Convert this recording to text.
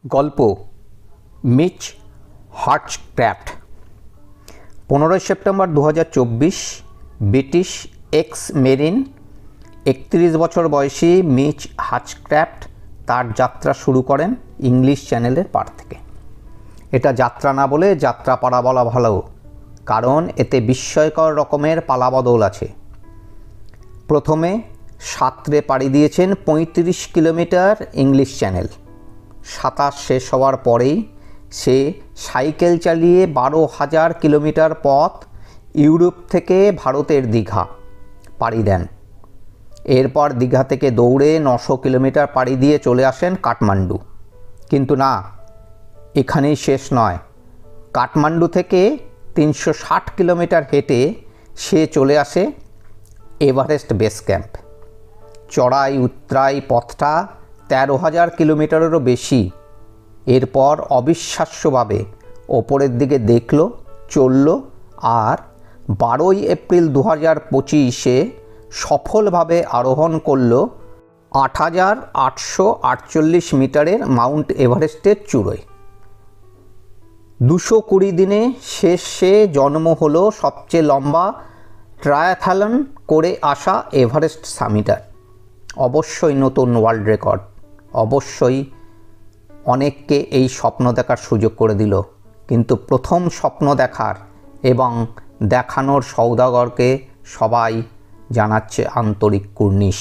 গল্প Mitch Hutchcraft. 15 September 2024 British ex marine 31 বছর বয়সী মিচ হাচক্র্যাফট তার যাত্রা শুরু করেন ইংলিশ চ্যানেলের পার থেকে। এটা যাত্রা না বলে যাত্রাপাড়া বলা ভালো, কারণ এতে বিস্ময়কর রকমের পালাবদল আছে। প্রথমে সাঁতরে পাড়ি দিয়েছেন 35 কিলোমিটার ইংলিশ চ্যানেল। সাঁতার শেষ হওয়ার পরেই সে সাইকেল চালিয়ে 12,000 কিলোমিটার পথ ইউরোপ থেকে ভারতের দীঘা পাড়ি দেন। এরপর দীঘা থেকে দৌড়ে 900 কিলোমিটার পাড়ি দিয়ে চলে আসেন কাঠমান্ডু। কিন্তু না, এখানেই শেষ নয়। কাঠমান্ডু থেকে 360 কিলোমিটার হেঁটে সে চলে আসে এভারেস্ট বেস ক্যাম্প। চড়াই উতরাই পথটা 13,000 কিলোমিটারেরও বেশি। এরপর অবিশ্বাস্যভাবে ওপরের দিকে দেখল, চলল, আর 12 এপ্রিল 2025-এ সফলভাবে আরোহণ করল 8,848 মিটারের মাউন্ট এভারেস্টের চূড়োয়। 220 দিনে শেষে জন্ম হলো সবচেয়ে লম্বা ট্রায়াথলন করে আসা এভারেস্ট সামিটার। অবশ্যই নতুন ওয়ার্ল্ড রেকর্ড, অবশ্যই অনেককে এই স্বপ্ন দেখার সুযোগ করে দিল। কিন্তু প্রথম স্বপ্ন দেখার এবং দেখানোর সওদাগরকে সবাই জানাচ্ছে আন্তরিক কুর্নিশ।